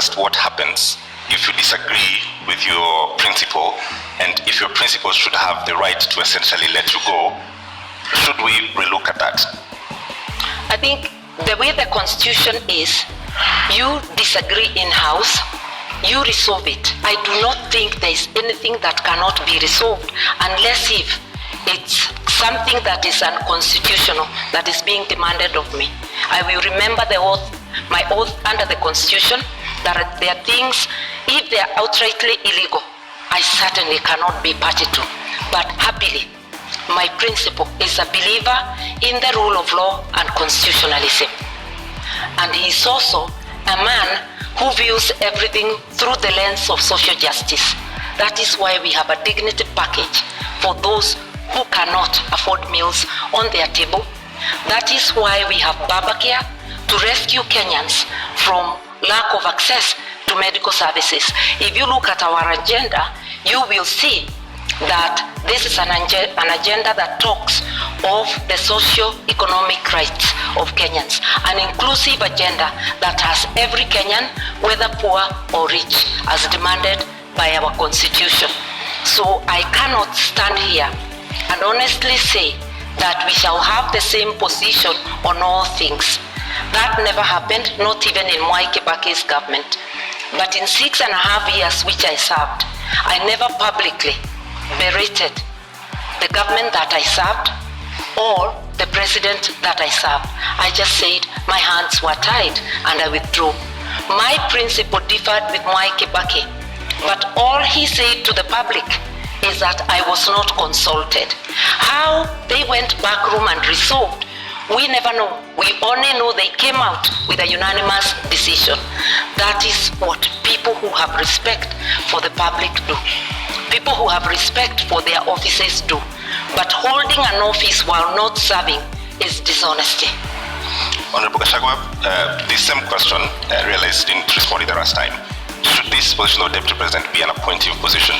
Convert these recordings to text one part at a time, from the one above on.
just what happens if you disagree with your principal, and if your principal should have the right to essentially let you go. Should we relook at that? I think the way the constitution is, you disagree in-house, you resolve it. I do not think there is anything that cannot be resolved unless if it's something that is unconstitutional that is being demanded of me. I will remember the oath, my oath under the constitution, that there are things, if they are outrightly illegal, I certainly cannot be party to. But happily, my principal is a believer in the rule of law and constitutionalism. And he is also a man who views everything through the lens of social justice. That is why we have a dignity package for those who cannot afford meals on their table. That is why we have Babacare to rescue Kenyans from lack of access to medical services. If you look at our agenda, you will see that this is an agenda that talks of the socio-economic rights of Kenyans, an inclusive agenda that has every Kenyan, whether poor or rich, as demanded by our constitution. So I cannot stand here and honestly say that we shall have the same position on all things. That never happened, not even in Mwai Kibaki's government. But in 6.5 years which I served, I never publicly berated the government that I served or the president that I served. I just said my hands were tied and I withdrew. My principle differed with Mwai Kibaki, but all he said to the public is that I was not consulted. How they went back room and resolved, we never know. We only know they came out with a unanimous decision. That is what people who have respect for the public do. People who have respect for their offices do. But holding an office while not serving is dishonesty. Honorable Gachagua, the same question realized in responding the last time. Should this position of Deputy President be an appointive position?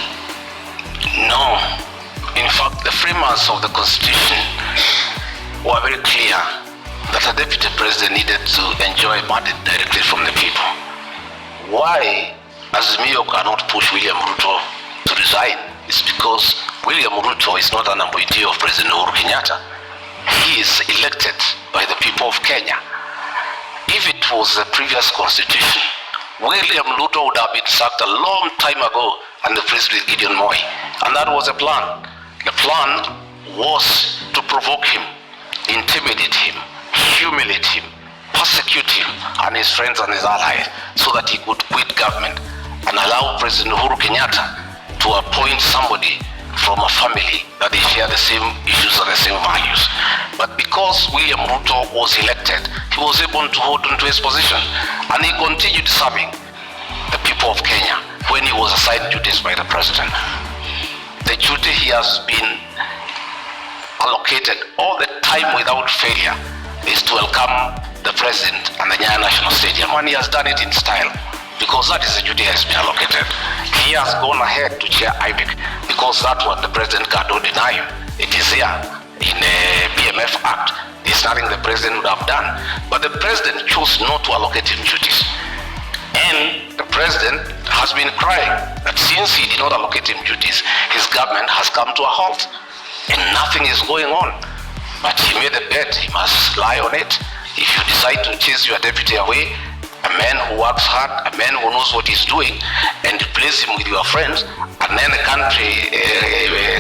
No. In fact, the framers of the Constitution were very clear that a Deputy President needed to enjoy mandate directly from the people. Why Azimio cannot push William Ruto to resign is because William Ruto is not an appointee of President Uhuru Kenyatta. He is elected by the people of Kenya. If it was the previous constitution, William Ruto would have been sacked a long time ago and replaced with Gideon Moi. And that was the plan. The plan was to provoke him, intimidate him, humiliate him, persecute him and his friends and his allies so that he could quit government and allow President Uhuru Kenyatta to appoint somebody from a family that they share the same issues and the same values. But because William Ruto was elected, he was able to hold on to his position and he continued serving the people of Kenya when he was assigned duties by the president. The duty he has been allocated all the time without failure is to welcome the president and the Nyayo National Stadium, and he has done it in style because that is the duty has been allocated. He has gone ahead to chair IBEC because that's what the president cannot deny him. It is here in the BMF Act. It's nothing the president would have done, but the president chose not to allocate him duties. And the president has been crying that since he did not allocate him duties, his government has come to a halt and nothing is going on. But he made a bet, he must lie on it. If you decide to chase your deputy away, a man who works hard, a man who knows what he's doing, and replace him with your friends, and then the country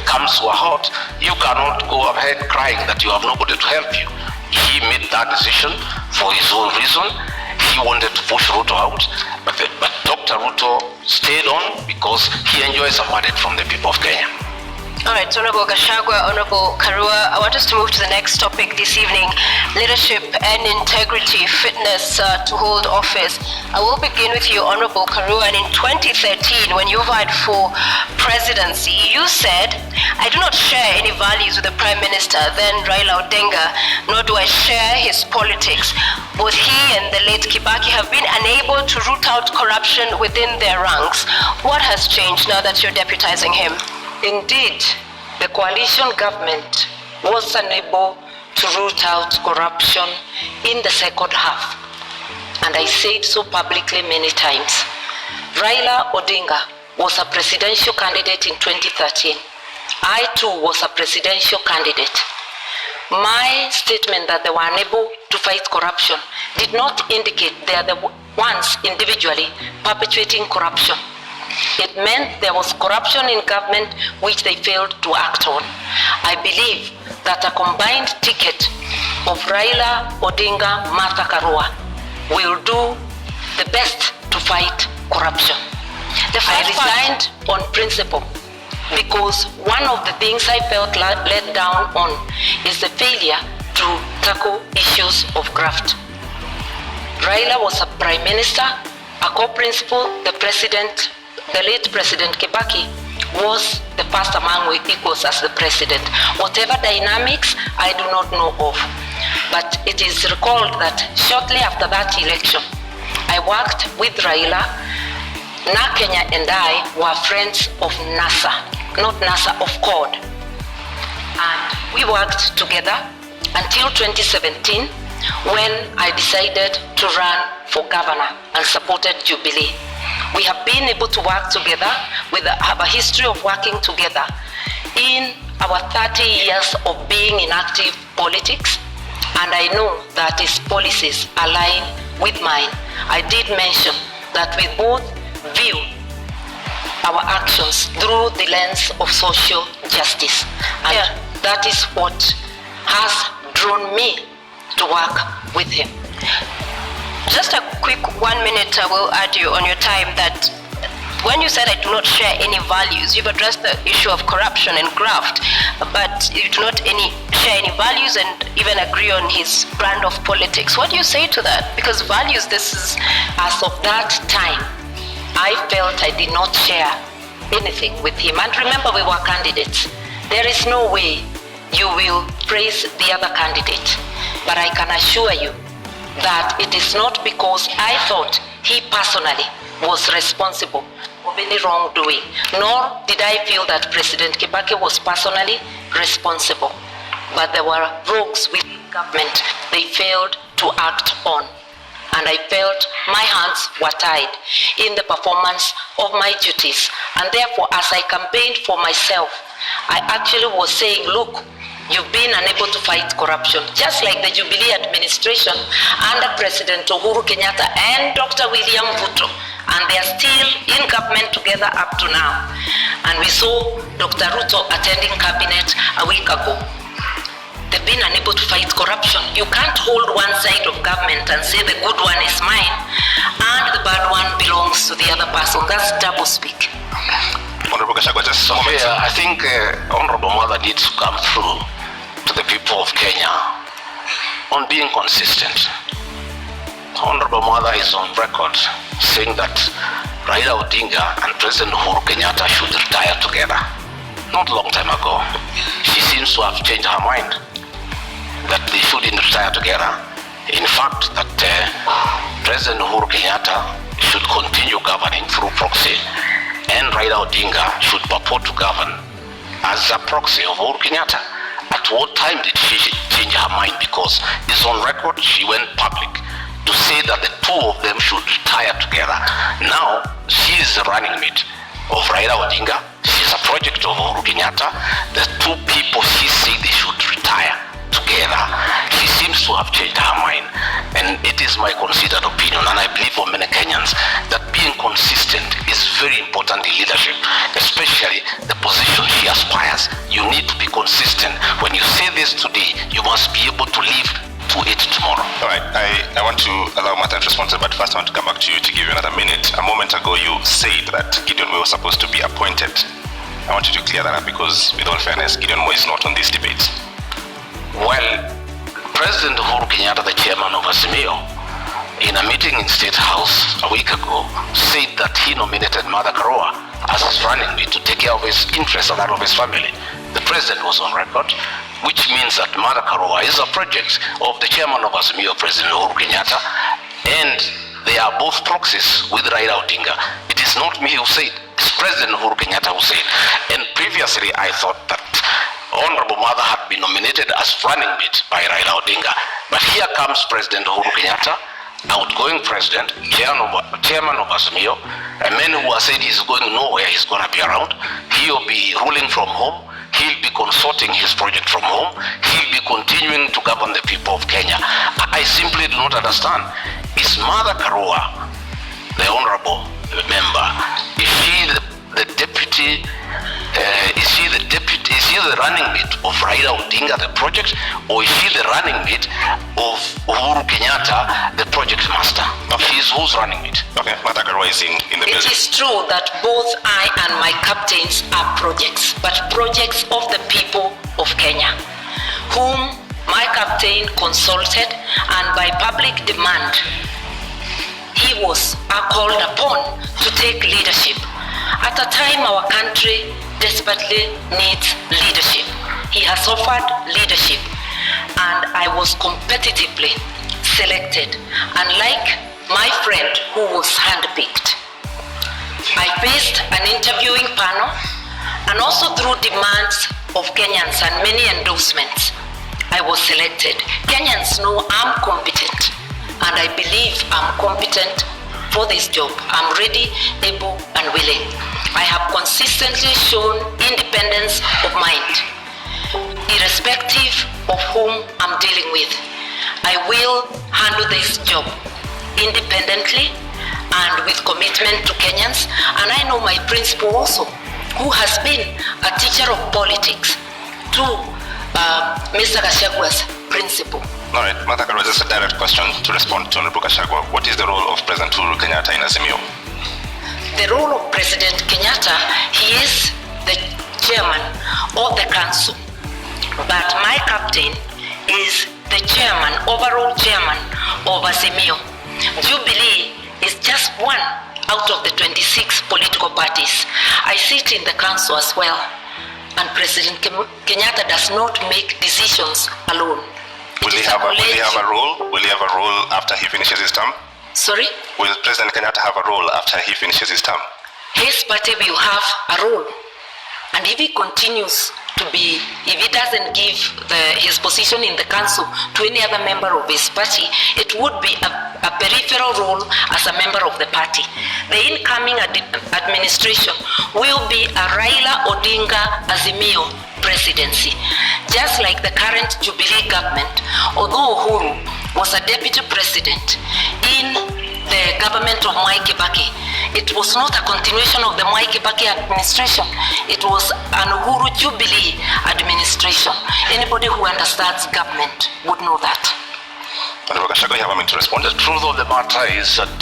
comes to a halt, you cannot go ahead crying that you have nobody to help you. He made that decision for his own reason. He wanted to push Ruto out, but Dr. Ruto stayed on because he enjoys a mandate from the people of Kenya. All right, Honorable Gachagua, Honorable Karua, I want us to move to the next topic this evening, leadership and integrity, fitness to hold office. I will begin with you, Honorable Karua, and in 2013, when you vied for presidency, you said, I do not share any values with the Prime Minister, then Raila Odinga, nor do I share his politics. Both he and the late Kibaki have been unable to root out corruption within their ranks. What has changed now that you're deputizing him? Indeed, the coalition government was unable to root out corruption in the second half. And I said so publicly many times. Raila Odinga was a presidential candidate in 2013. I too was a presidential candidate. My statement that they were unable to fight corruption did not indicate they are the ones individually perpetuating corruption. It meant there was corruption in government which they failed to act on. I believe that a combined ticket of Raila Odinga, Martha Karua will do the best to fight corruption. I resigned on principle because one of the things I felt let down on is the failure to tackle issues of graft. Raila was a prime minister, a co-principal, the late President Kibaki was the first among equals as the president. Whatever dynamics, I do not know of. But it is recalled that shortly after that election, I worked with Raila. Kenya and I were friends of NASA, not NASA, of CORD. And we worked together until 2017 when I decided to run for governor and supported Jubilee. We have been able to work together, have a history of working together in our 30 years of being in active politics, and I know that his policies align with mine. I did mention that we both view our actions through the lens of social justice, and that is what has drawn me to work with him. Just a quick 1 minute, I will add you on your time that when you said I do not share any values, you've addressed the issue of corruption and graft, but you do not share any values and even agree on his brand of politics. What do you say to that? Because values, this is... As of that time, I felt I did not share anything with him. And remember, we were candidates. There is no way you will praise the other candidate. But I can assure you that it is not because I thought he personally was responsible of any wrongdoing, nor did I feel that President Kibaki was personally responsible. But there were rogues within government they failed to act on. And I felt my hands were tied in the performance of my duties. And therefore, as I campaigned for myself, I actually was saying, look, you've been unable to fight corruption, just like the Jubilee administration under President Uhuru Kenyatta and Dr. William Ruto, and they are still in government together up to now. And we saw Dr. Ruto attending cabinet a week ago. They've been unable to fight corruption. You can't hold one side of government and say the good one is mine and the bad one belongs to the other person. That's double speak. Honorable Gachagua, just a moment. I think Honorable Mother needs to come through to the people of Kenya on being consistent. Honorable Mother is on record saying that Raila Odinga and President Uhuru Kenyatta should retire together. Not a long time ago, she seems to have changed her mind that they shouldn't retire together. In fact, that President Uhuru Kenyatta should continue governing through proxy, and Raila Odinga should purport to govern as a proxy of Uhuru Kenyatta. At what time did she change her mind? Because it's on record, she went public to say that the two of them should retire together. Now, she is the running mate of Raila Odinga. She's a project of Uhuru Kenyatta. The two people she said they should retire together. She seems to have changed her mind, and it is my considered opinion, and I believe for many Kenyans, that being consistent is very important in leadership, especially the position she aspires. You need to be consistent. When you say this today, you must be able to live to it tomorrow. All right, I want to allow Martha to respond, but first I want to come back to you to give you another minute. A moment ago, you said that Gideon Moi was supposed to be appointed. I want you to clear that up because, with all fairness, Gideon Moi is not on these debates. Well, President Uhuru Kenyatta, the chairman of Azimio, in a meeting in State House a week ago, said that he nominated Martha Karua as his running mate to take care of his interests and that of his family. The president was on record, which means that Martha Karua is a project of the chairman of Azimio, President Uhuru Kenyatta, and they are both proxies with Raila Odinga. It is not me who said, it's President Uhuru Kenyatta who said. And previously I thought that Honorable Mother had been nominated as running mate by Raila Odinga. But here comes President Uhuru Kenyatta outgoing president, chairman of Azimio, a man who has said he's going nowhere, he's going to be around. He'll be ruling from home. He'll be consulting his project from home. He'll be continuing to govern the people of Kenya. I simply do not understand. Is Mother Karua, the honorable member, is she the deputy? Is she the running mate of Raila Odinga, the project, or is she the running mate of Uhuru Kenyatta, the project master? Okay. Who's running mate? Okay, Mother Karua is in the building. It is true that both I and my captains are projects, but projects of the people of Kenya, whom my captain consulted, and by public demand, he was called upon to take leadership. At a time our country desperately needs leadership. He has offered leadership, and I was competitively selected, unlike my friend who was handpicked. I faced an interviewing panel, and also through demands of Kenyans and many endorsements, I was selected. Kenyans know I'm competent, and I believe I'm competent for this job. I'm ready, able, and willing. I have consistently shown independence of mind, irrespective of whom I'm dealing with. I will handle this job independently and with commitment to Kenyans. And I know my principal also, who has been a teacher of politics to Mr. Gashagua's principal. All right, Mother Karua, just a direct question to respond to Honorable Gachagua. What is the role of President Uhuru Kenyatta in Azimio? The role of President Kenyatta, he is the chairman of the council, but my captain is the chairman, overall chairman of Azimio. Jubilee is just one out of the 26 political parties. I sit in the council as well, and President Kenyatta does not make decisions alone. Will he have a role? Will he have a role after he finishes his term? Sorry? Will President Kenyatta have a role after he finishes his term? His party will have a role. And if he continues to be, if he doesn't give his position in the council to any other member of his party, it would be a peripheral role as a member of the party. The incoming administration will be a Raila Odinga Azimio presidency. Just like the current Jubilee government, although Uhuru was a deputy president in the government of Mwai Kibaki, it was not a continuation of the Mwai Kibaki administration. It was an Uhuru Jubilee administration. Anybody who understands government would know that. Honorable Gachagua, you have a minute to respond. The truth of the matter is that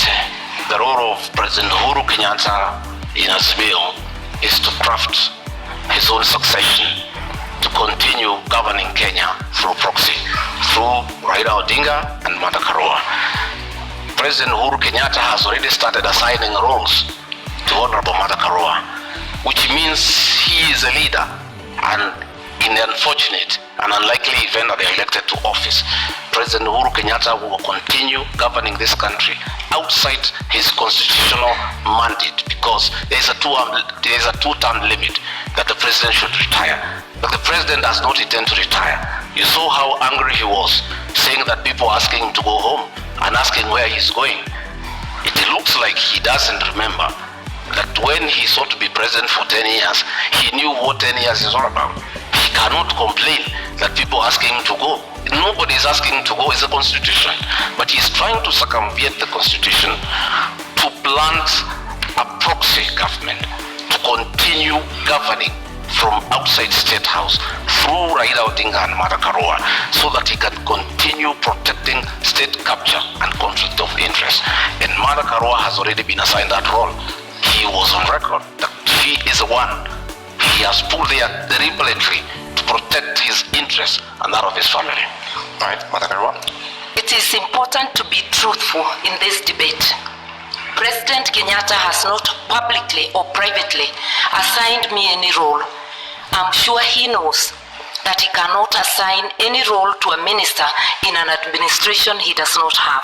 the role of President Uhuru Kenyatta in Azimio is to craft his own succession, to continue governing Kenya through proxy, through Raila Odinga and Mother Karua. President Uhuru Kenyatta has already started assigning roles to Honorable Mother Karua, which means he is a leader, and in the unfortunate and unlikely event that they are elected to office, President Uhuru Kenyatta will continue governing this country outside his constitutional mandate, because there is a two-term limit that the president should retire. But the president does not intend to retire. You saw how angry he was, saying that people are asking him to go home and asking where he's going. It looks like he doesn't remember that when he sought to be president for 10 years, he knew what 10 years is all about. He cannot complain that people are asking him to go. Nobody is asking him to go. It's a constitution. But he's trying to circumvent the constitution to plant a proxy government to continue governing from outside State House through Raila Odinga and Mother Karua, so that he can continue protecting state capture and conflict of interest. And Mother Karua has already been assigned that role. He was on record that she is the one. He has pulled there deliberately to protect his interests and that of his family. All right, Mother Karua. It is important to be truthful in this debate. President Kenyatta has not publicly or privately assigned me any role. I'm sure he knows that he cannot assign any role to a minister in an administration he does not have.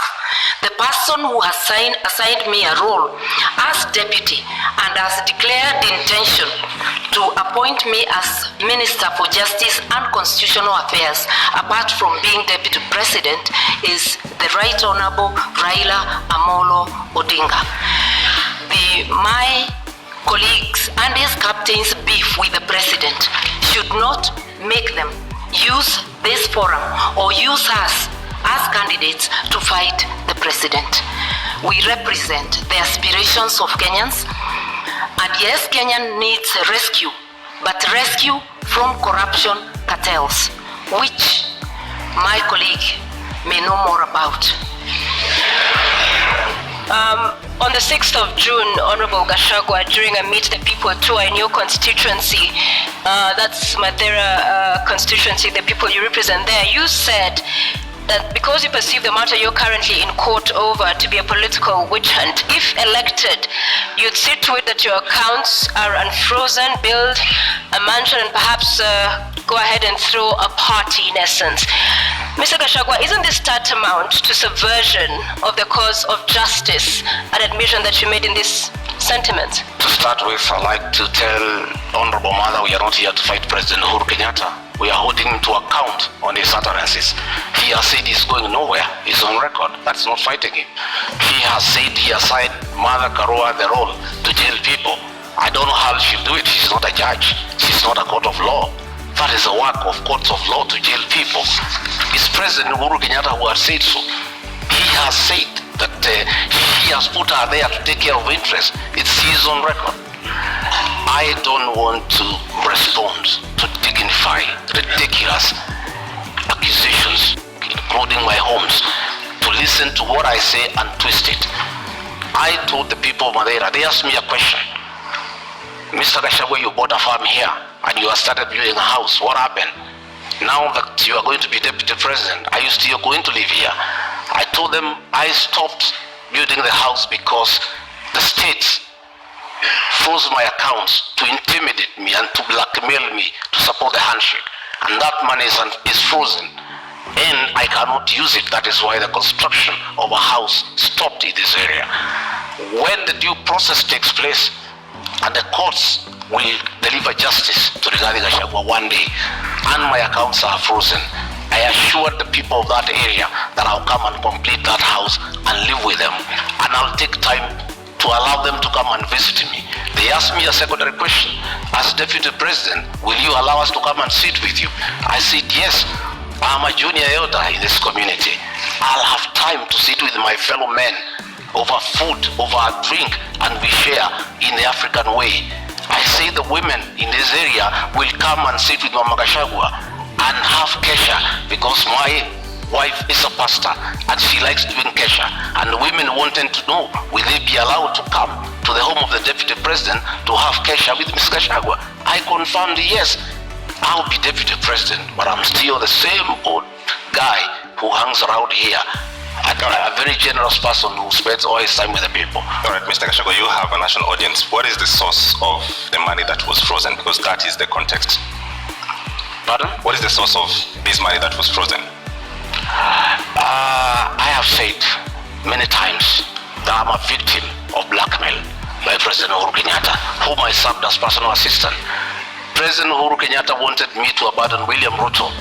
The person who has assigned me a role as deputy and has declared the intention to appoint me as Minister for Justice and Constitutional Affairs, apart from being Deputy President, is the Right Honorable Raila Amolo Odinga. My colleagues and his captains' beef with the President should not make them use this forum or use us as candidates to fight the President. We represent the aspirations of Kenyans, and yes, Kenya needs rescue, but rescue from corruption cartels, which my colleague may know more about. On the 6th of June, Honorable Gachagua, during a Meet the People tour in your constituency, that's Mathera constituency, the people you represent there, you said that because you perceive the matter you're currently in court over to be a political witch hunt, if elected, you'd see to it that your accounts are unfrozen, build a mansion, and perhaps go ahead and throw a party in essence. Mr. Gachagua, isn't this tantamount to subversion of the cause of justice, an admission that you made in this sentiment? To start with, I'd like to tell Honorable Mother we are not here to fight President Uhuru Kenyatta. We are holding him to account on his utterances. He has said he's going nowhere. He's on record. That's not fighting him. He has said he assigned Mother Karua the role to jail people. I don't know how she'll do it. She's not a judge. She's not a court of law. That is the work of courts of law, to jail people. It's President Uhuru Kenyatta who has said so. He has said that he has put her there to take care of interests. It's his own record. I don't want to respond to dignify ridiculous accusations, including my homes, to listen to what I say and twist it. I told the people of Madeira, they asked me a question. Mr. Gachagua, you bought a farm here and you have started building a house. What happened? Now that you are going to be deputy president, are you still going to live here? I told them I stopped building the house because the state froze my accounts to intimidate me and to blackmail me to support the handshake. And that money is frozen. And I cannot use it. That is why the construction of a house stopped in this area. When the due process takes place and the courts will deliver justice to Rigathi Gachagua one day, and my accounts are frozen, I assured the people of that area that I'll come and complete that house and live with them. And I'll take time to allow them to come and visit me. They asked me a secondary question. As deputy president, will you allow us to come and sit with you? I said, yes. I'm a junior elder in this community. I'll have time to sit with my fellow men over food, over a drink, and we share in the African way. I say the women in this area will come and sit with Mama Gachagua and have kesha, because my wife is a pastor and she likes doing kesha, and the women wanted to know, will they be allowed to come to the home of the deputy president to have kesha with Ms. Gachagua? I confirmed yes, I'll be deputy president, but I'm still the same old guy who hangs around here. A very generous person who spends all his time with the people. All right, Mr. Gachagua, you have a national audience. What is the source of the money that was frozen? Because that is the context. Pardon? What is the source of this money that was frozen? I have said many times that I'm a victim of blackmail by President Uhuru Kenyatta, whom I served as personal assistant. President Uhuru Kenyatta wanted me to abandon William Ruto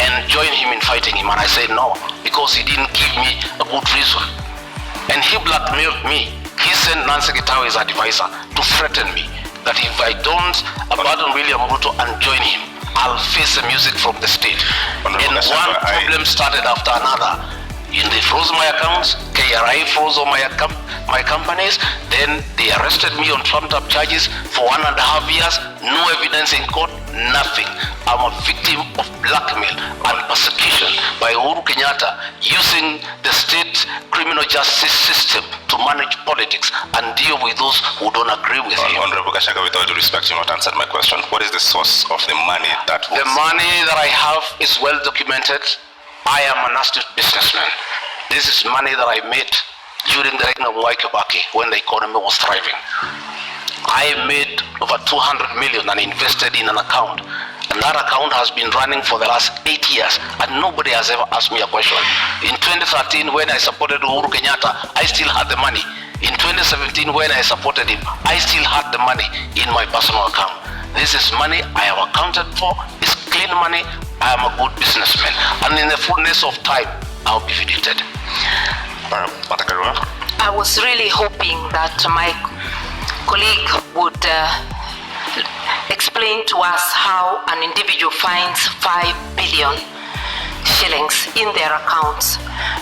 and join him in fighting him, and I said no, because he didn't give me a good reason. And he blackmailed me. He sent Nancy Gitawe as advisor to threaten me that if I don't abandon William Ruto and join him, I'll face the music from the state. And one problem started after another. They froze my accounts, KRI froze all my companies, then they arrested me on trumped-up charges for 1.5 years, no evidence in court, nothing. I'm a victim of blackmail and persecution by Uhuru Kenyatta, using the state criminal justice system to manage politics and deal with those who don't agree with him. Honorable Gachagua, with all due respect, you not answered my question. What is the source of the money that was... The money that I have is well documented. I am an astute businessman. This is money that I made during the reign of Mwai Kibaki when the economy was thriving. I made over 200 million and invested in an account. And that account has been running for the last 8 years and nobody has ever asked me a question. In 2013, when I supported Uhuru Kenyatta, I still had the money. In 2017, when I supported him, I still had the money in my personal account. This is money I have accounted for. It's clean money. I am a good businessman. And in the fullness of time, I'll be vindicated. Karua? I was really hoping that my colleague would explain to us how an individual finds 5 billion shillings in their accounts.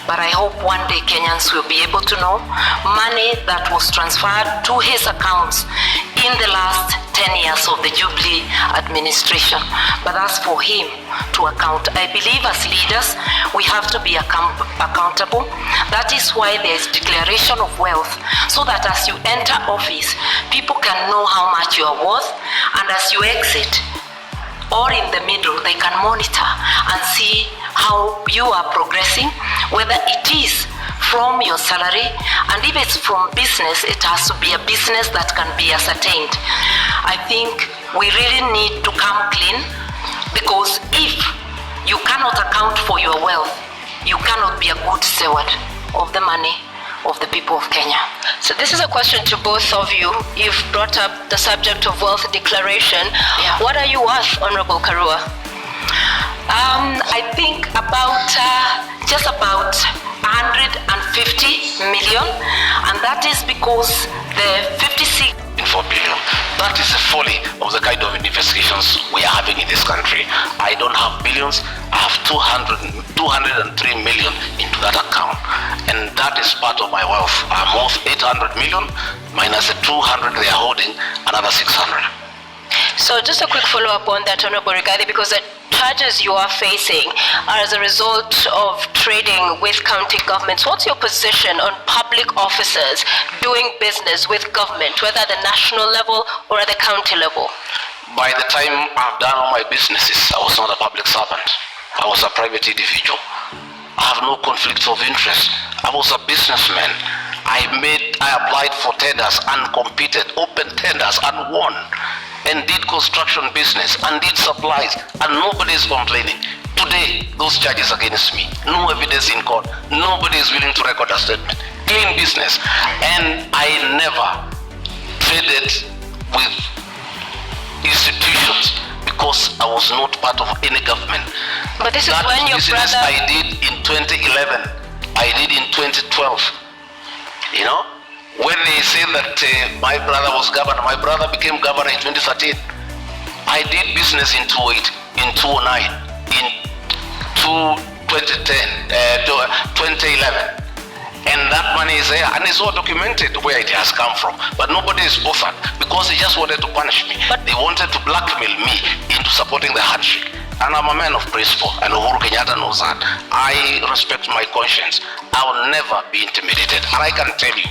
But I hope one day Kenyans will be able to know money that was transferred to his accounts in the last 10 years of the Jubilee administration. But as for him to account, I believe as leaders, we have to be accountable. That is why there is declaration of wealth, so that as you enter office, people can know how much you are worth, and as you exit, or in the middle, they can monitor and see how you are progressing, whether it is from your salary, and if it's from business, it has to be a business that can be ascertained. I think we really need to come clean, because if you cannot account for your wealth, you cannot be a good steward of the money of the people of Kenya. So this is a question to both of you. You've brought up the subject of wealth declaration. Yeah. What are you worth, Honorable Karua? I think just about 150 million, and that is because the 56 4 billion. That is the folly of the kind of investigations we are having in this country. I don't have billions. I have 203 million into that account, and that is part of my wealth. I'm worth 800 million minus the 200 they are holding, another 600. So just a quick follow-up on that, Honorable Rigathi, because the charges you are facing are as a result of trading with county governments. What's your position on public officers doing business with government, whether at the national level or at the county level? By the time I've done all my businesses, I was not a public servant. I was a private individual. I have no conflict of interest. I was a businessman. I applied for tenders and competed, open tenders and won, and did construction business and did supplies, and nobody is complaining. Today, those charges against me, no evidence in court, nobody is willing to record a statement. Clean business. And I never traded with institutions because I was not part of any government. But this is that when your business brother... I did in 2011, I did in 2012. You know, when they say that my brother was governor, my brother became governor in 2013. I did business in 2008, in 2009, in 2011. And that money is there, and it's all documented where it has come from. But nobody is bothered, because they just wanted to punish me. But they wanted to blackmail me into supporting the handshake. And I'm a man of principle, and Uhuru Kenyatta knows that. I respect my conscience. I will never be intimidated. And I can tell you,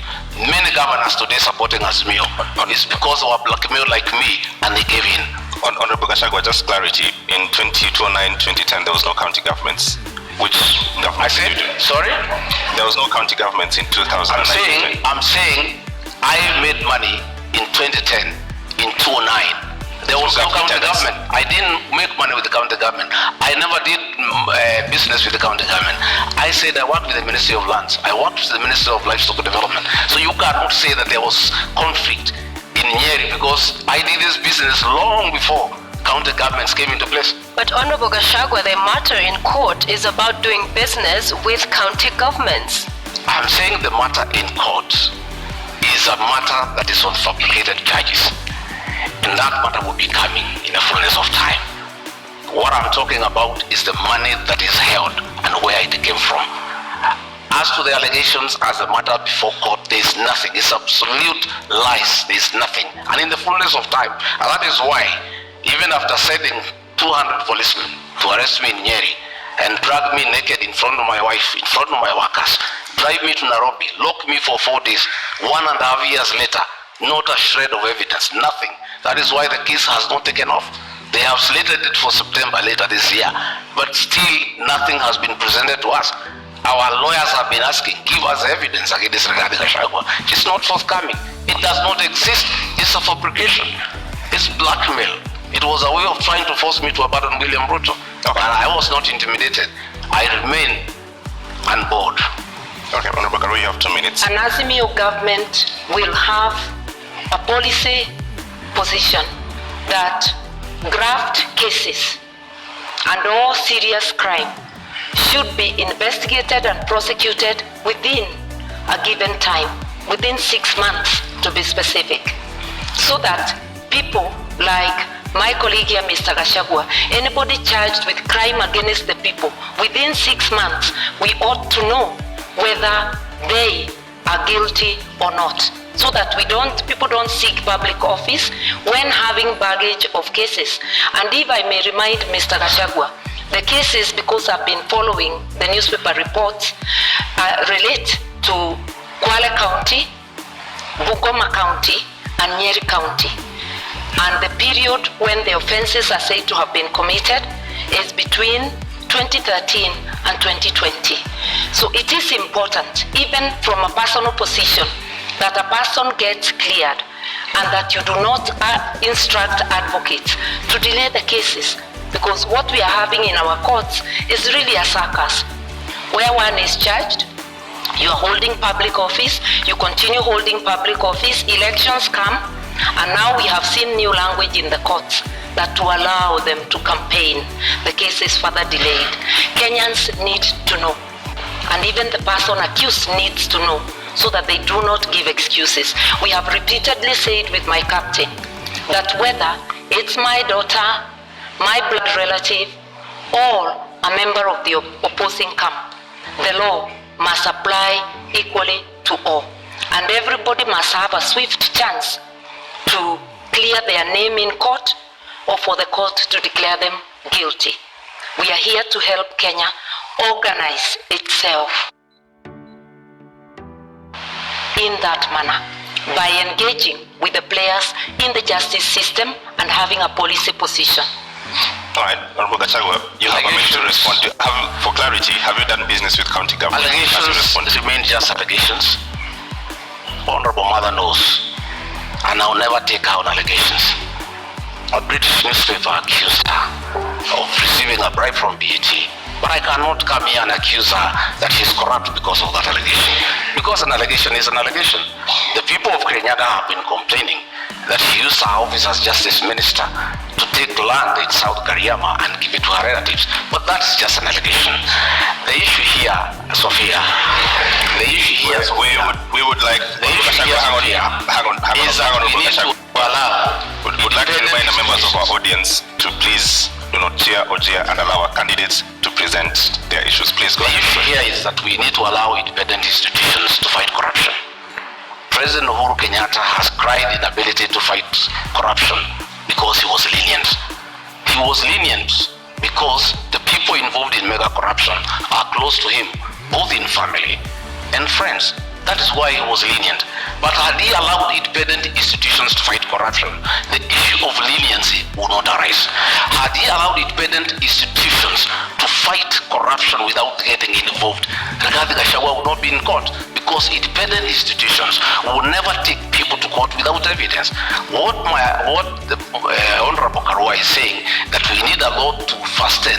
many governors today supporting Azimio is because they were blackmailed like me, and they gave in. Honorable Gachagua, just clarity. In 2009, 2010, there was no county governments. Which I said, sorry? There was no county governments in 2009. I'm saying I made money in 2010, in 2009. There was no county government. I didn't make money with the county government. I never did business with the county government. I said I worked with the Ministry of Lands. I worked with the Ministry of Livestock Development. So you cannot say that there was conflict in Nyeri, because I did this business long before county governments came into place. But Honorable Gachagua, the matter in court is about doing business with county governments. I'm saying the matter in court is a matter that is on fabricated charges. And that matter will be coming in the fullness of time. What I'm talking about is the money that is held and where it came from. As to the allegations as a matter before court, there is nothing. It's absolute lies. There is nothing. And in the fullness of time, and that is why, even after sending 200 policemen to arrest me in Nyeri and drag me naked in front of my wife, in front of my workers, drive me to Nairobi, lock me for 4 days, 1.5 years later, not a shred of evidence, nothing. That is why the case has not taken off. They have slated it for September later this year, but still nothing has been presented to us. Our lawyers have been asking, give us evidence against Rigathi Gachagua. It's not forthcoming. It does not exist. It's a fabrication. It's blackmail. It was a way of trying to force me to abandon William Ruto. Okay. And I was not intimidated. I remain on board. Okay, Honorable Karua, you have 2 minutes. An Azimio government will have a policy position that graft cases and all serious crime should be investigated and prosecuted within a given time, within 6 months to be specific, so that people like my colleague here, Mr. Gachagua, anybody charged with crime against the people, within 6 months, we ought to know whether they are guilty or not, so that people don't seek public office when having baggage of cases. And if I may remind Mr. Gachagua, the cases, because I've been following the newspaper reports, relate to Kwale County, Bungoma County, and Nyeri County. And the period when the offenses are said to have been committed is between 2013 and 2020. So it is important, even from a personal position, that a person gets cleared and that you do not instruct advocates to delay the cases, because what we are having in our courts is really a circus, where one is charged, you are holding public office, you continue holding public office, elections come, and now we have seen new language in the courts that to allow them to campaign, the case is further delayed. Kenyans need to know, and even the person accused needs to know, so that they do not give excuses. We have repeatedly said with my captain that whether it's my daughter, my blood relative, or a member of the opposing camp, the law must apply equally to all. And everybody must have a swift chance to clear their name in court, or for the court to declare them guilty. We are here to help Kenya organize itself in that manner, by engaging with the players in the justice system and having a policy position. All right, Honorable Gachagua, you have a minute to respond. For clarity, have you done business with county government? Allegations remain just allegations. Honorable Mother knows, and I'll never take her on allegations. A British newspaper accused her of receiving a bribe from BAT, but I cannot come here and accuse her that she's corrupt because of that allegation. Because an allegation is an allegation. The people of Kirinyaga have been complaining that she used her office as Justice Minister to take land in South Kariyama and give it to her relatives. But that's just an allegation. The issue here, Sophia, we would like the issue here, Sophia, would like to remind the members of our audience to please do not cheer or jeer and allow our candidates to present their issues. Please go ahead. The issue here is that we need to allow independent institutions to fight corruption. President Uhuru Kenyatta has cried inability to fight corruption because he was lenient. He was lenient because the people involved in mega corruption are close to him, both in family and friends. That is why he was lenient. But had he allowed independent institutions to fight corruption, the issue of leniency would not arise. Had he allowed independent institutions to fight corruption without getting involved, Rigathi Gachagua would not be in court, because independent institutions would never take people to court without evidence. What the Honorable Karua is saying, that we need a law to hasten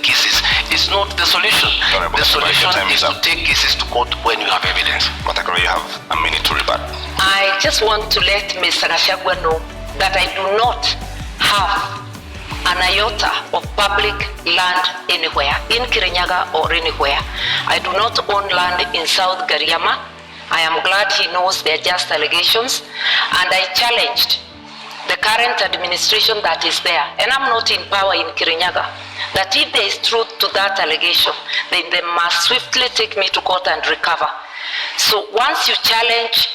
cases, is not the solution. The solution is to take cases to court when you have evidence. Matakaro, you have a minute to rebut. I just want to let Mr. Gachagua know that I do not have an iota of public land anywhere, in Kirinyaga or anywhere. I do not own land in South Kariyama. I am glad he knows they're just allegations, and I challenged the current administration that is there, and I'm not in power in Kirinyaga, that if there is truth to that allegation, then they must swiftly take me to court and recover. So once you challenge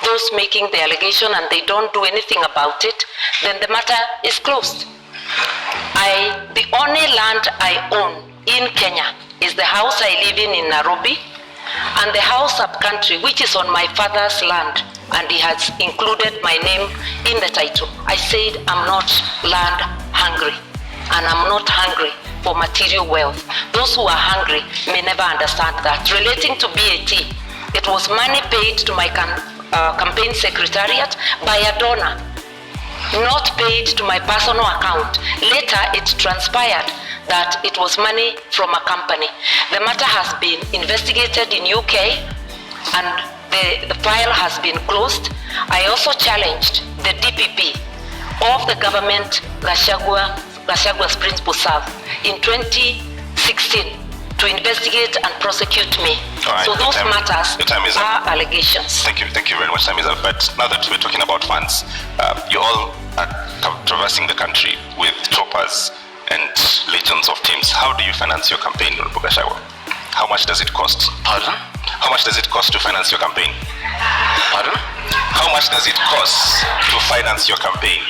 those making the allegation and they don't do anything about it, then the matter is closed. The only land I own in Kenya is the house I live in NAIROBI, and the house up country, which is on my father's land, and he has included my name in the title. I said I'm not land hungry, and I'm not hungry for material wealth. Those who are hungry may never understand that. Relating to BAT, it was money paid to my campaign secretariat by a donor, not paid to my personal account. Later, it transpired that it was money from a company. The matter has been investigated in UK, and the file has been closed. I also challenged the DPP of the government Gachagwa's principal serve in 2016 to investigate and prosecute me. Right, so those matters are allegations. Thank you very much. Time is up. But now that we're talking about funds, you all are traversing the country with choppers and legions of teams. How do you finance your campaign, Honorable Gachagua? How much does it cost? Pardon? How much does it cost to finance your campaign? Pardon? How much does it cost to finance your campaign?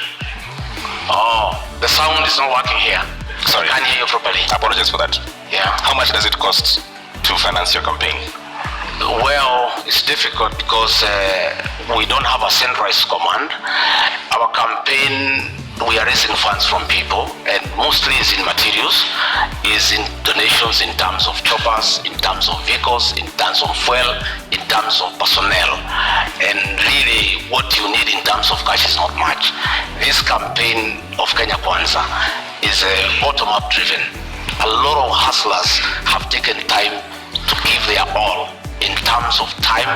Oh, the sound is not working here. Sorry. I can't hear you properly. I apologize for that. Yeah. How much does it cost to finance your campaign? Well, it's difficult because we don't have a centralized command. Our campaign, we are raising funds from people, and mostly is in materials, is in donations in terms of choppers, in terms of vehicles, in terms of fuel, in terms of personnel. And really, what you need in terms of cash is not much. This campaign of Kenya Kwanza is bottom-up driven. A lot of hustlers have taken time to give their all in terms of time,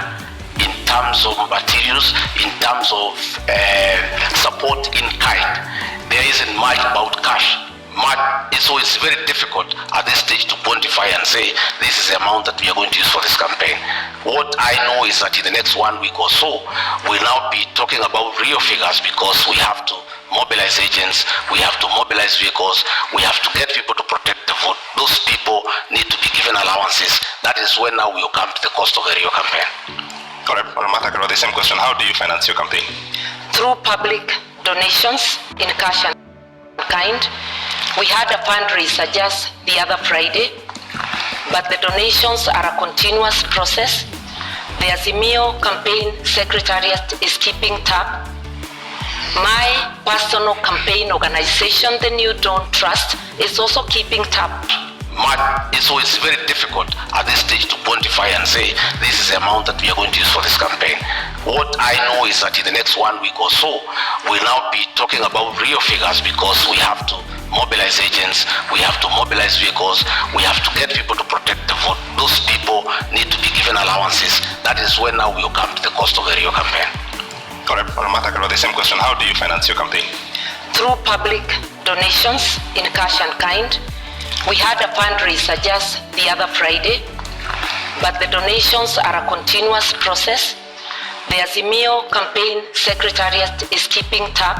in terms of materials, in terms of support in kind. There isn't much about cash. So it's very difficult at this stage to quantify and say this is the amount that we are going to use for this campaign. What I know is that in the next 1 week or so, we'll now be talking about real figures because we have to mobilize agents, we have to mobilize vehicles, we have to get people to protect the vote. Those people need to be given allowances. That is when now we will come to the cost of the real campaign. All right, Martha, the same question. How do you finance your campaign? Through public donations in cash and kind. We had a fundraiser just the other Friday, but the donations are a continuous process. The Azimio campaign secretariat is keeping tab. My personal campaign organization, the New Dawn Trust, is also keeping tab. So it's very difficult at this stage to quantify and say this is the amount that we are going to use for this campaign. What I know is that in the next 1 week or so, we'll now be talking about real figures because we have to mobilize agents, we have to mobilize vehicles, we have to get people to protect the vote. Those people need to be given allowances. That is when now we will come to the cost of the real campaign. All right, Martha, the same question. How do you finance your campaign? Through public donations in cash and kind. We had a fundraiser just the other Friday, but the donations are a continuous process. The Azimio campaign secretariat is keeping tab.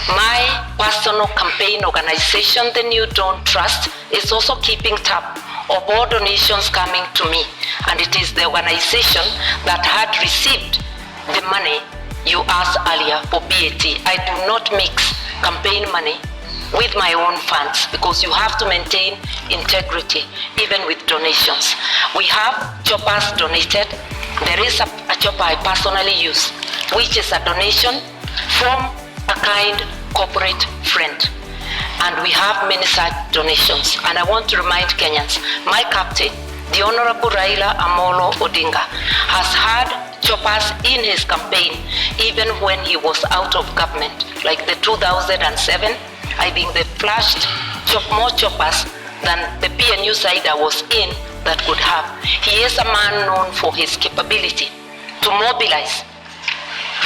My personal campaign organization, the New Dawn Trust, is also keeping tab of all donations coming to me. And it is the organization that had received the money you asked earlier for BAT. I do not mix campaign money with my own funds because you have to maintain integrity even with donations. We have choppers donated. There is a chopper I personally use, which is a donation from a kind corporate friend. And we have many such donations. And I want to remind Kenyans, my captain, the Honorable Raila Amolo Odinga, has had choppers in his campaign even when he was out of government, like the 2007. I think they flashed more choppers than the PNU side I was in that could have. He is a man known for his capability to mobilize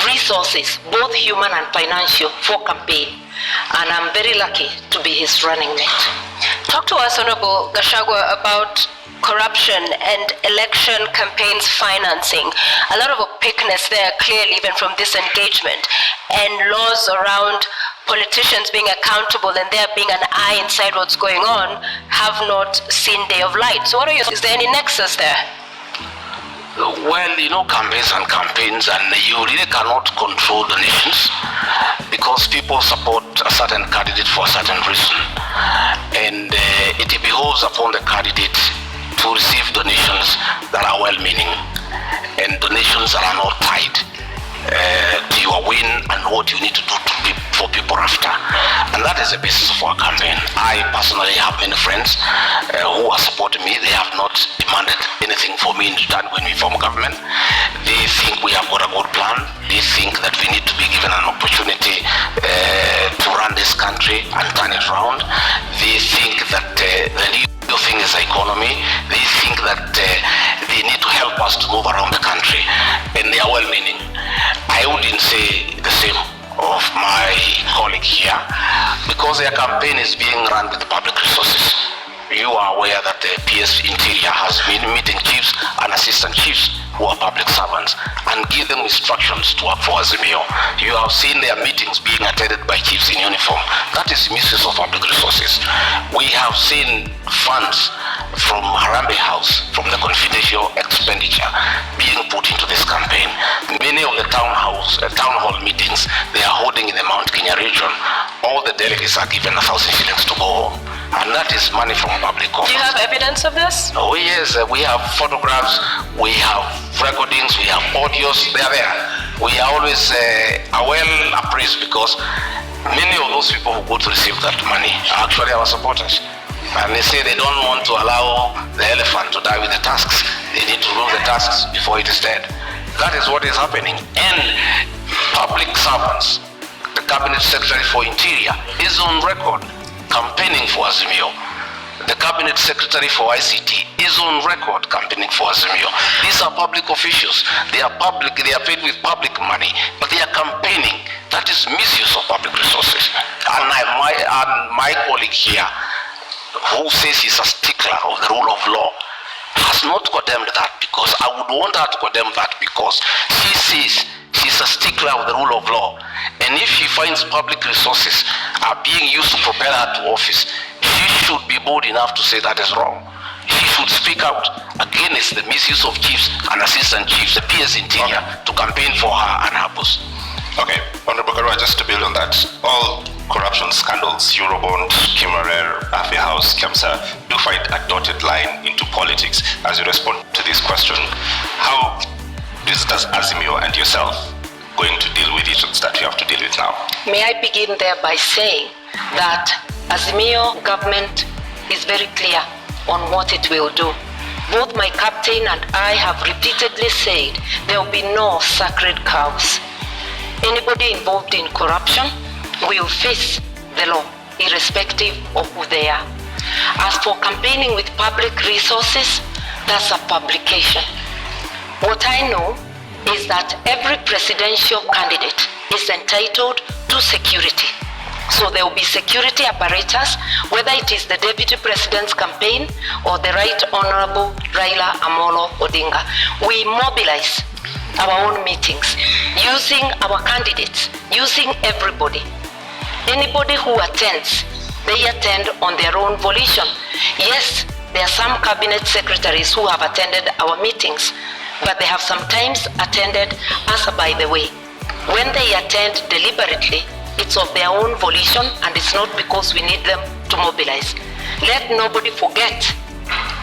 resources, both human and financial, for campaign. And I'm very lucky to be his running mate. Talk to us, Honorable Gachagua, about corruption and election campaigns financing. A lot of opaqueness there, clearly, even from this engagement, and laws around politicians being accountable and there being an eye inside what's going on have not seen day of light. So what are your, is there any nexus there? Well, you know, campaigns, and you really cannot control donations because people support a certain candidate for a certain reason. And it behoves upon the candidate to receive donations that are well-meaning and donations that are not tied to your win and what you need to do for people after. And that is the basis of our campaign. I personally have many friends who are supporting me. They have not demanded anything for me in return when we form government. They think we have got a good plan. They think that we need to be given an opportunity to run this country and turn it around. They think that the new thing is the economy. They think that they need to help us to move around the country, and they are well-meaning. I wouldn't say the same of my colleague here, because their campaign is being run with public resources. You are aware that the PS Interior has been meeting chiefs and assistant chiefs who are public servants and give them instructions to work for Azimio. You have seen their meetings being attended by chiefs in uniform. That is misuse of public resources. We have seen funds from Harambee House, from the confidential expenditure being put into this campaign. Many of the town hall meetings they are holding in the Mount Kenya region, all the delegates are given 1,000 shillings to go home. And that is money from public coffers. Do you have evidence of this? Oh yes, we have photographs, we have recordings, we have audios, they are there. We are always well appraised because many of those people who go to receive that money are actually our supporters. And they say they don't want to allow the elephant to die with the tusks. They need to remove the tusks before it is dead. That is what is happening. And public servants, the Cabinet Secretary for Interior is on record campaigning for Azimio. The Cabinet Secretary for ICT is on record campaigning for Azimio. These are public officials. They are public, they are paid with public money, but they are campaigning. That is misuse of public resources. And my colleague here, who says he's a stickler of the rule of law, has not condemned that, because I would want her to condemn that, because she says she's a stickler of the rule of law. And if she finds public resources are being used to propel her to office, she should be bold enough to say that is wrong. She should speak out against the misuse of chiefs and assistant chiefs, the PS Interior, to campaign for her and her boss. Okay, Honorable Karua, just to build on that, all corruption scandals, Eurobond, Kimarer, Afe House, Kemsa, do find a dotted line into politics. As you respond to this question, how does Azimio and yourself going to deal with issues that you have to deal with now? May I begin there by saying that Azimio government is very clear on what it will do. Both my captain and I have repeatedly said there will be no sacred cows. Anybody involved in corruption will face the law, irrespective of who they are. As for campaigning with public resources, that's a publication. What I know is that every presidential candidate is entitled to security. So there will be security apparatus, whether it is the Deputy President's campaign or the Right Honorable Raila Amolo Odinga. We mobilize our own meetings, using our candidates, using everybody. Anybody who attends, they attend on their own volition. Yes, there are some cabinet secretaries who have attended our meetings, but they have sometimes attended as a by the way. When they attend deliberately, it's of their own volition and it's not because we need them to mobilize. Let nobody forget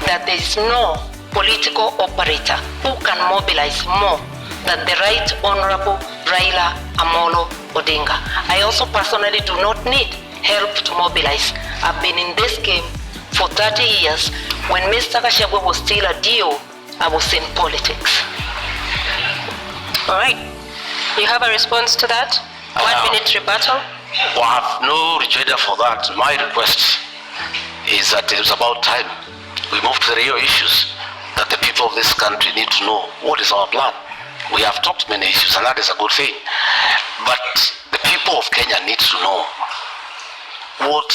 that there is no political operator who can mobilize more than the Right Honorable Raila Amolo Odinga. I also personally do not need help to mobilize. I've been in this game for 30 years. When Mr. Gachagua was still a DO, I was in politics. All right. You have a response to that? 1 minute rebuttal? Well, I have no rejoinder for that. My request is that it's about time we move to the real issues that the people of this country need to know. What is our plan? We have talked many issues, and that is a good thing. But the people of Kenya need to know, what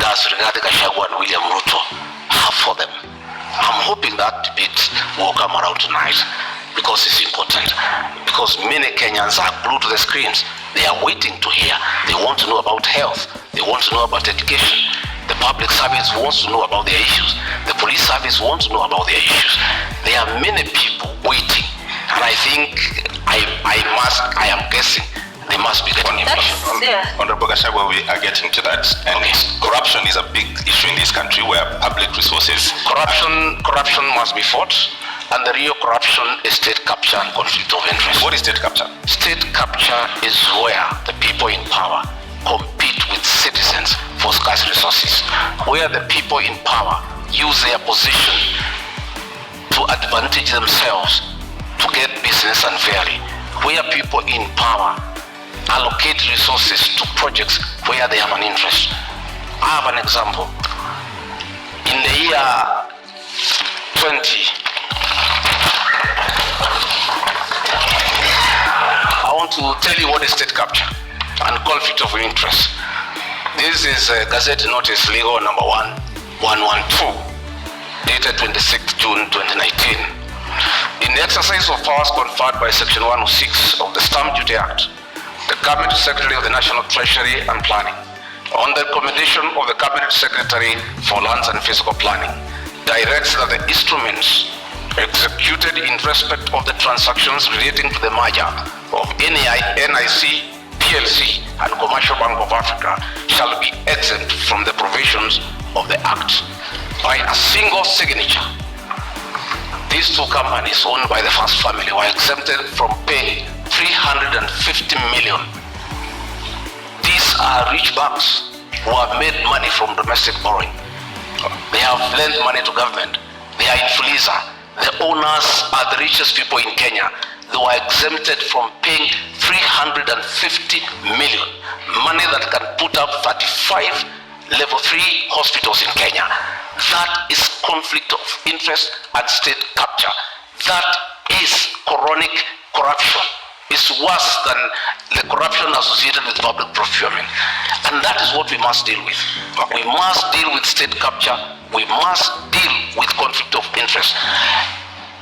does Rigathi Gachagua and William Ruto have for them? I'm hoping that debate will come around tonight, because it's important. Because many Kenyans are glued to the screens. They are waiting to hear. They want to know about health. They want to know about education. The public service wants to know about their issues. The police service wants to know about their issues. There are many people waiting. And I think I am guessing they must be getting information. Honorable Gachagua, we are getting to that. And corruption is a big issue in this country where public resources... Corruption must be fought. And the real corruption is state capture and conflict of interest. What is state capture? State capture is where the people in power compete with citizens for scarce resources, where the people in power use their position to advantage themselves to get business unfairly, where people in power allocate resources to projects where they have an interest. I have an example. In the year 20, I want to tell you what is state capture. and conflict of interest. This is Gazette Notice Legal number 1112, dated 26th June 2019. In the exercise of powers conferred by Section 106 of the Stamp Duty Act, the Cabinet Secretary of the National Treasury and Planning, on the recommendation of the Cabinet Secretary for Lands and Physical Planning, directs that the instruments executed in respect of the transactions relating to the merger of NIC, PLC and Commercial Bank of Africa shall be exempt from the provisions of the Act by a single signature. These two companies owned by the first family were exempted from paying 350 million. These are rich banks who have made money from domestic borrowing. They have lent money to government. They are in Fuliza. The owners are the richest people in Kenya. They were exempted from paying 350 million, money that can put up 35 level 3 hospitals in Kenya. That is conflict of interest and state capture. That is chronic corruption. It's worse than the corruption associated with public procurement. And that is what we must deal with. We must deal with state capture. We must deal with conflict of interest.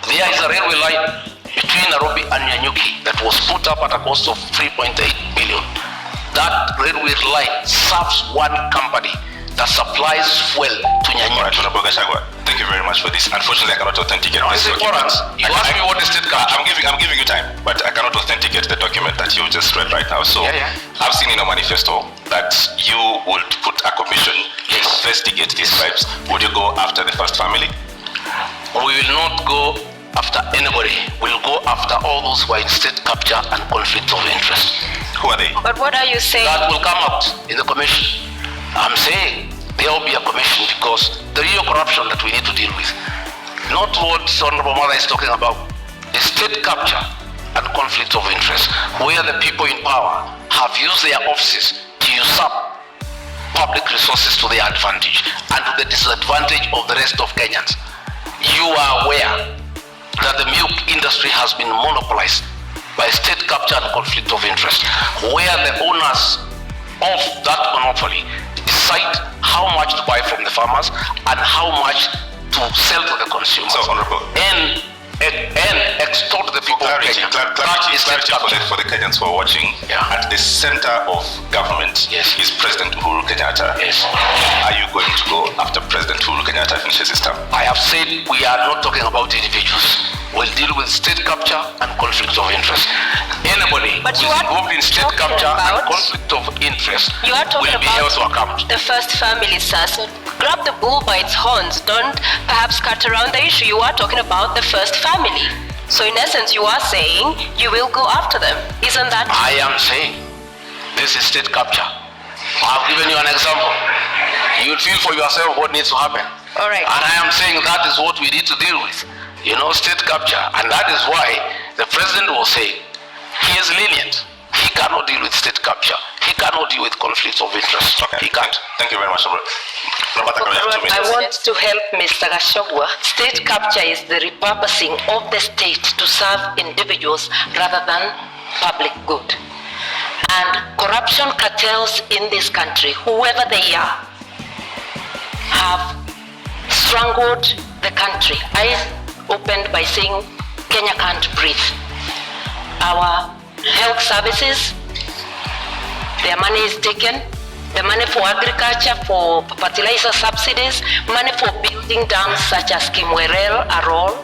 There is a railway line between NAIROBI and Nyanyuki that was put up at a cost of 3.8 billion. That railway line serves one company that supplies fuel to Nyanyuki. Alright, Honorable Gachagua, thank you very much for this. Unfortunately, I cannot authenticate this document. You asked me what is state capture. I'm giving you time, but I cannot authenticate the document that you just read right now. So I've seen in a manifesto that you would put a commission to investigate these bribes. Would you go after the first family? We will not go after anybody. We'll go after all those who are in state capture and conflict of interest. Who are they? But what are you saying? That will come out in the commission. I'm saying there will be a commission because the real corruption that we need to deal with, not what Honorable Mother is talking about, is state capture and conflict of interest, where the people in power have used their offices to usurp public resources to their advantage and to the disadvantage of the rest of Kenyans. You are aware that the milk industry has been monopolized by state capture and conflict of interest, where the owners of that monopoly decide how much to buy from the farmers and how much to sell to the consumers. So, Honorable, and extort the people of Kenya. Clarity for the Kenyans who are watching. At the center of government is President Uhuru Kenyatta. Are you going to go after President Uhuru Kenyatta finishes his term? I have said we are not talking about individuals. We'll deal with state capture and conflict of interest. Anybody who is involved in state capture and conflict of interest will be held to account. The first family, sir. So grab the bull by its horns. Don't perhaps cut around the issue. You are talking about the first family. So in essence, you are saying you will go after them. Isn't that? I am saying this is state capture. I've given you an example. You'll feel for yourself what needs to happen. All right. And I am saying that is what we need to deal with. You know, state capture. And that is why the president will say he is lenient. He cannot deal with state capture. He cannot deal with conflicts of interest. Okay. He can't. Thank you very much. I want to help Mr. Gachagua. State capture is the repurposing of the state to serve individuals rather than public good. And corruption cartels in this country, whoever they are, have strangled the country. I opened by saying Kenya can't breathe. Our health services, their money is taken. The money for agriculture, for fertilizer subsidies, money for building dams such as Kimwerel, Arol,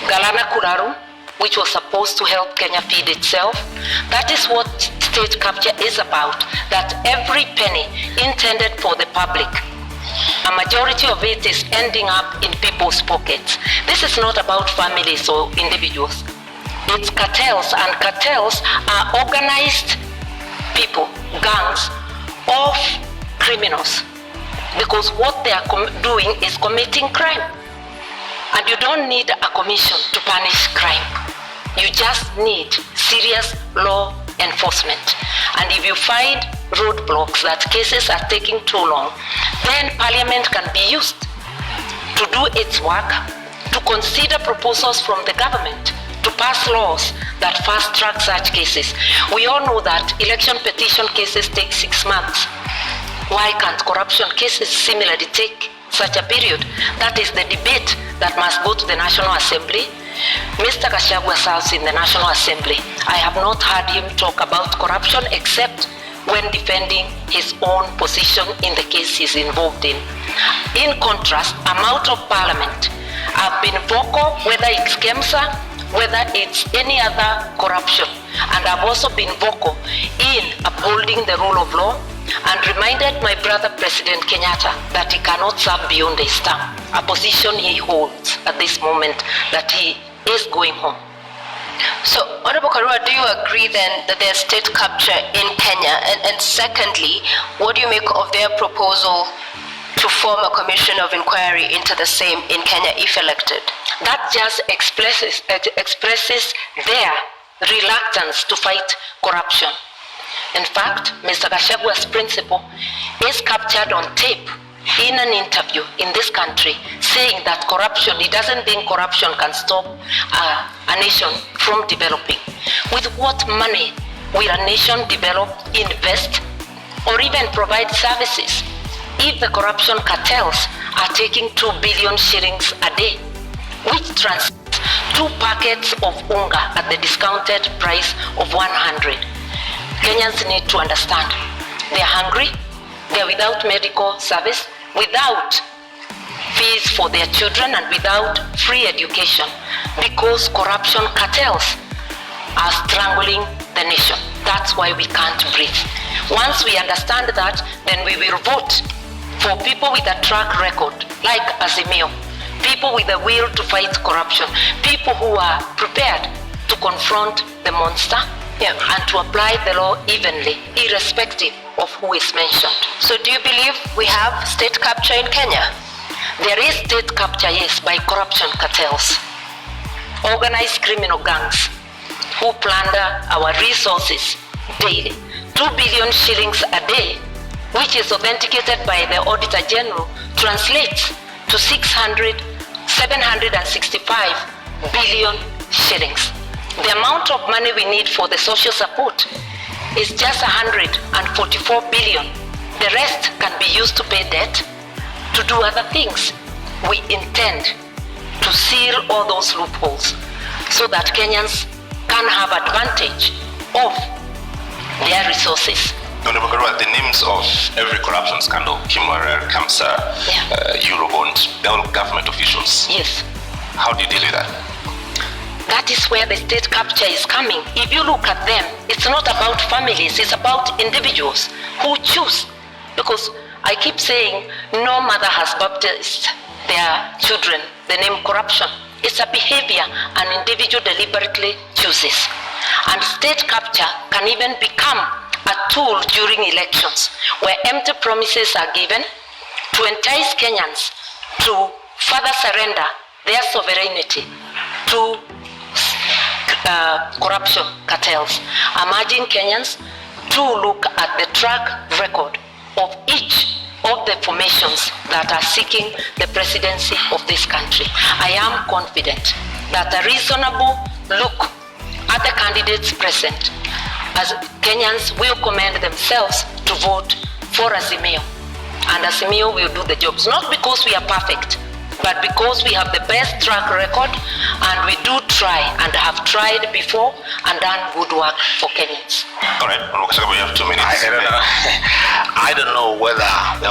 Galana Kuraru, which was supposed to help Kenya feed itself. That is what state capture is about, that every penny intended for the public, a majority of it is ending up in people's pockets. This is not about families or individuals. It's cartels, and cartels are organized people, gangs of criminals, because what they are doing is committing crime. And you don't need a commission to punish crime. You just need serious law enforcement. And if you find roadblocks that cases are taking too long, then Parliament can be used to do its work, to consider proposals from the government to pass laws that fast-track such cases. We all know that election petition cases take 6 months. Why can't corruption cases similarly take such a period? That is the debate that must go to the National Assembly. Mr. Gachagua serves in the National Assembly. I have not heard him talk about corruption except when defending his own position in the case he's involved in. In contrast, I'm out of Parliament. I've been vocal, whether it's KEMSA, whether it's any other corruption. And I've also been vocal in upholding the rule of law and reminded my brother President Kenyatta that he cannot serve beyond his term, a position he holds at this moment that he is going home. So, Honorable Karua, do you agree then that there's state capture in Kenya? And secondly, what do you make of their proposal to form a commission of inquiry into the same in Kenya if elected? That just expresses their reluctance to fight corruption. In fact, Mr. Gachagua's principal is captured on tape in an interview in this country saying that corruption, he doesn't think corruption can stop a nation from developing. With what money will a nation develop, invest, or even provide services if the corruption cartels are taking 2 billion shillings a day, which translates 2 packets of unga at the discounted price of 100. Kenyans need to understand. They're hungry, they're without medical service, without fees for their children, and without free education because corruption cartels are strangling the nation. That's why we can't breathe. Once we understand that, then we will vote for people with a track record like Azimio, people with a will to fight corruption, people who are prepared to confront the monster and to apply the law evenly, irrespective of who is mentioned. So do you believe we have state capture in Kenya? There is state capture, yes, by corruption cartels, organized criminal gangs who plunder our resources daily. 2 billion shillings a day, which is authenticated by the Auditor General, translates to 765 billion shillings. The amount of money we need for the social support is just 144 billion. The rest can be used to pay debt, to do other things. We intend to seal all those loopholes so that Kenyans can have advantage of their resources. Honorable Karua, the names of every corruption scandal, Kimwarer, KEMSA, Eurobond, they're all government officials. Yes. How do you deal with that? That is where the state capture is coming. If you look at them, it's not about families, it's about individuals who choose. Because I keep saying no mother has baptized their children the name corruption. It's a behavior an individual deliberately chooses. And state capture can even become a tool during elections where empty promises are given to entice Kenyans to further surrender their sovereignty to corruption cartels. I'm urging Kenyans to look at the track record of each of the formations that are seeking the presidency of this country. I am confident that a reasonable look at the candidates present, as Kenyans will commend themselves to vote for Azimio. And Azimio will do the jobs, not because we are perfect, but because we have the best track record and we do try and have tried before and done good work for Kenyans. All right, we have 2 minutes. I don't know whether the